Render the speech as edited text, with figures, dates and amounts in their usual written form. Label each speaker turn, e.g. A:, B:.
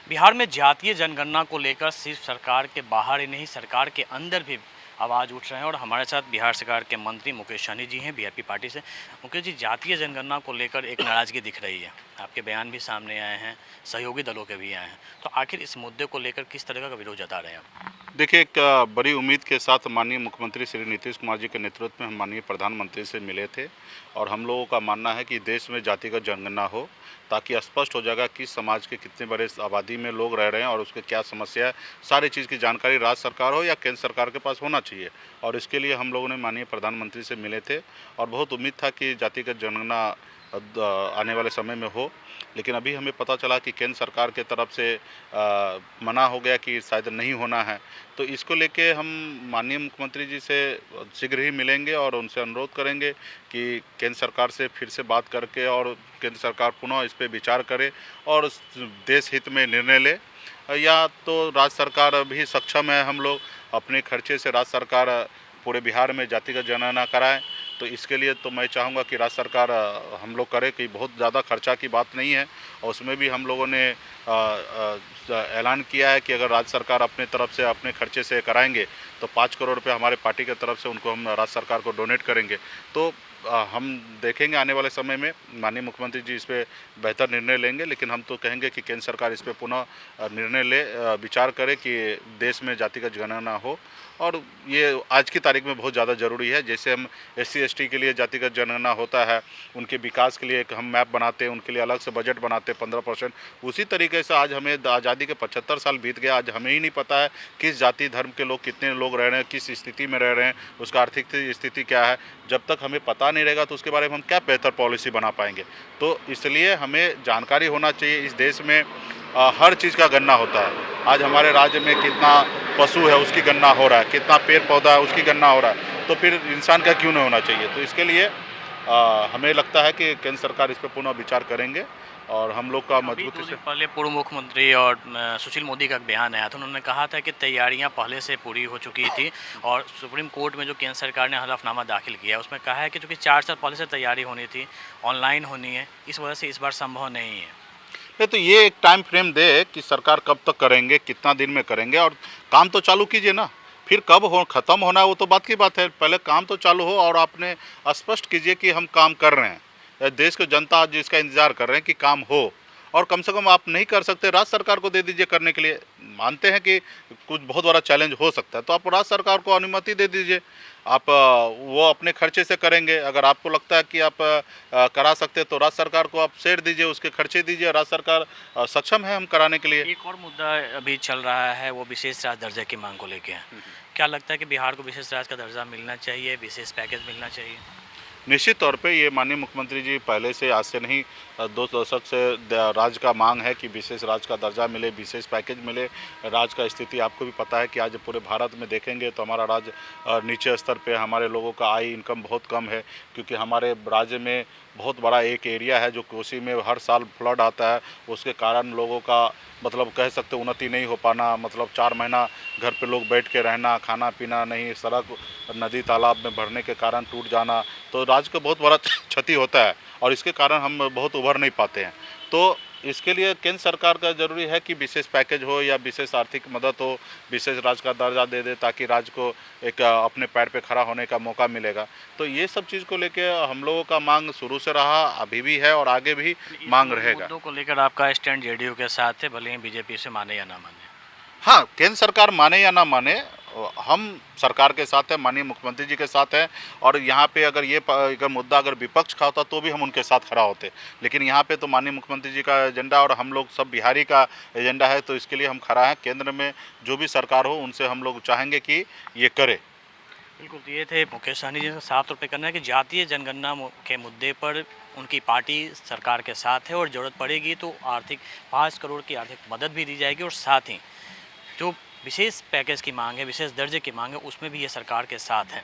A: बिहार में जातीय जनगणना को लेकर सिर्फ सरकार के बाहर ही नहीं, सरकार के अंदर भी आवाज़ उठ रहे हैं। और हमारे साथ बिहार सरकार के मंत्री मुकेश सहनी जी हैं, बीआरपी पार्टी से। मुकेश जी, जातीय जनगणना को लेकर एक नाराज़गी दिख रही है, आपके बयान भी सामने आए हैं, सहयोगी दलों के भी आए हैं, तो आखिर इस मुद्दे को लेकर किस तरह का विरोध जता रहे हैं आप?
B: देखिए, एक बड़ी उम्मीद के साथ माननीय मुख्यमंत्री श्री नीतीश कुमार जी के नेतृत्व में हम माननीय प्रधानमंत्री से मिले थे और हम लोगों का मानना है कि देश में जातिगत जनगणना हो, ताकि स्पष्ट हो जाएगा कि समाज के कितने बड़े आबादी में लोग रह रहे हैं और उसके क्या समस्या है। सारी चीज़ की जानकारी राज्य सरकार हो या केंद्र सरकार के पास होना चाहिए और इसके लिए हम लोगों ने माननीय प्रधानमंत्री से मिले थे और बहुत उम्मीद था कि जातिगत जनगणना आने वाले समय में हो। लेकिन अभी हमें पता चला कि केंद्र सरकार के तरफ से मना हो गया कि शायद नहीं होना है। तो इसको लेके हम माननीय मुख्यमंत्री जी से शीघ्र ही मिलेंगे और उनसे अनुरोध करेंगे कि केंद्र सरकार से फिर से बात करके और केंद्र सरकार पुनः इस पर विचार करे और देश हित में निर्णय ले। या तो राज्य सरकार भी सक्षम है, हम लोग अपने खर्चे से राज्य सरकार पूरे बिहार में जातिगत जनगणना कराएं। तो इसके लिए तो मैं चाहूँगा कि राज्य सरकार हम लोग करे, कि बहुत ज़्यादा खर्चा की बात नहीं है और उसमें भी हम लोगों ने ऐलान किया है कि अगर राज्य सरकार अपने तरफ से अपने खर्चे से कराएंगे तो 5 करोड़ रुपये हमारे पार्टी की तरफ से उनको हम राज्य सरकार को डोनेट करेंगे। तो हम देखेंगे आने वाले समय में माननीय मुख्यमंत्री जी इस पर बेहतर निर्णय लेंगे, लेकिन हम तो कहेंगे कि केंद्र सरकार इस पर पुनः निर्णय ले, विचार करे कि देश में जातिगत जनगणना हो। और ये आज की तारीख में बहुत ज़्यादा ज़रूरी है। जैसे हम SC ST के लिए जातिगत जनगणना होता है, उनके विकास के लिए एक हम मैप बनाते हैं, उनके लिए अलग से बजट बनाते हैं 15%। उसी तरीके से आज हमें आज़ादी के 75 साल बीत गया, आज हमें ही नहीं पता है किस जाति धर्म के लोग कितने लोग रह रहे हैं, किस स्थिति में रह रहे हैं, उसका आर्थिक स्थिति क्या है। जब तक हमें पता नहीं रहेगा तो उसके बारे में हम क्या बेहतर पॉलिसी बना पाएंगे। तो इसलिए हमें जानकारी होना चाहिए। इस देश में हर चीज़ का गणना होता है। आज हमारे राज्य में कितना पशु है उसकी गणना हो रहा है, कितना पेड़ पौधा है उसकी गणना हो रहा है, तो फिर इंसान का क्यों नहीं होना चाहिए। तो इसके लिए हमें लगता है कि केंद्र सरकार इस पर पुनः विचार करेंगे और हम लोग का मजबूती से।
A: पहले पूर्व मुख्यमंत्री और सुशील मोदी का एक बयान आया था, उन्होंने कहा था कि तैयारियां पहले से पूरी हो चुकी थी और सुप्रीम कोर्ट में जो केंद्र सरकार ने हलफनामा दाखिल किया उसमें कहा है कि चूँकि 4 साल पहले से तैयारी होनी थी, ऑनलाइन होनी है, इस वजह से इस बार संभव नहीं है।
B: नहीं, तो ये एक टाइम फ्रेम दे कि सरकार कब तक करेंगे, कितना दिन में करेंगे, और काम तो चालू कीजिए ना। फिर कब हो ख़त्म होना है वो तो बात की बात है, पहले काम तो चालू हो और आपने स्पष्ट कीजिए कि हम काम कर रहे हैं। देश की जनता आज इसका इंतज़ार कर रहे हैं कि काम हो, और कम से कम आप नहीं कर सकते राज्य सरकार को दे दीजिए करने के लिए। मानते हैं कि कुछ बहुत बड़ा चैलेंज हो सकता है, तो आप राज्य सरकार को अनुमति दे दीजिए। आप वो अपने खर्चे से करेंगे। अगर आपको लगता है कि आप करा सकते हैं तो राज्य सरकार को आप शेयर दीजिए, उसके खर्चे दीजिए। राज्य सरकार सक्षम है हम कराने के लिए।
A: एक और मुद्दा अभी चल रहा है, वो विशेष राज्य दर्जे की मांग को लेके है। क्या लगता है कि बिहार को विशेष राज्य का दर्जा मिलना चाहिए, विशेष पैकेज मिलना चाहिए?
B: निश्चित तौर पे ये माननीय मुख्यमंत्री जी पहले से, आज से नहीं, 2 दशक से राज्य का मांग है कि विशेष राज्य का दर्जा मिले, विशेष पैकेज मिले। राज्य का स्थिति आपको भी पता है कि आज पूरे भारत में देखेंगे तो हमारा राज्य नीचे स्तर पे, हमारे लोगों का आय इनकम बहुत कम है, क्योंकि हमारे राज्य में बहुत बड़ा एक एरिया है जो कोसी में हर साल फ्लड आता है। उसके कारण लोगों का मतलब कह सकते उन्नति नहीं हो पाना, मतलब 4 महीना घर पे लोग बैठ के रहना, खाना पीना नहीं, सड़क नदी तालाब में भरने के कारण टूट जाना, तो राज्य को बहुत बड़ा क्षति होता है और इसके कारण हम बहुत उभर नहीं पाते हैं। तो इसके लिए केंद्र सरकार का ज़रूरी है कि विशेष पैकेज हो या विशेष आर्थिक मदद हो, विशेष राज्य का दर्जा दे दे, ताकि राज्य को एक अपने पैर पे खड़ा होने का मौका मिलेगा। तो ये सब चीज़ को लेके हम लोगों का मांग शुरू से रहा, अभी भी है और आगे भी मांग रहेगा।
A: मुद्दों को लेकर आपका स्टैंड JDU के साथ है, भले ही बीजेपी से माने या ना माने?
B: हाँ, केंद्र सरकार माने या ना माने, हम सरकार के साथ हैं, माननीय मुख्यमंत्री जी के साथ हैं। और यहाँ पे अगर ये अगर मुद्दा अगर विपक्ष का होता तो भी हम उनके साथ खड़ा होते, लेकिन यहाँ पे तो माननीय मुख्यमंत्री जी का एजेंडा और हम लोग सब बिहारी का एजेंडा है, तो इसके लिए हम खड़ा हैं। केंद्र में जो भी सरकार हो उनसे हम लोग चाहेंगे कि ये करे।
A: बिल्कुल, तो ये थे मुकेश सहनी जी। साफ तौर पे करना है कि जातीय जनगणना के मुद्दे पर उनकी पार्टी सरकार के साथ है और ज़रूरत पड़ेगी तो आर्थिक 5 करोड़ की आर्थिक मदद भी दी जाएगी, और साथ ही जो विशेष पैकेज की मांग है, विशेष दर्जे की मांग है, उसमें भी ये सरकार के साथ हैं।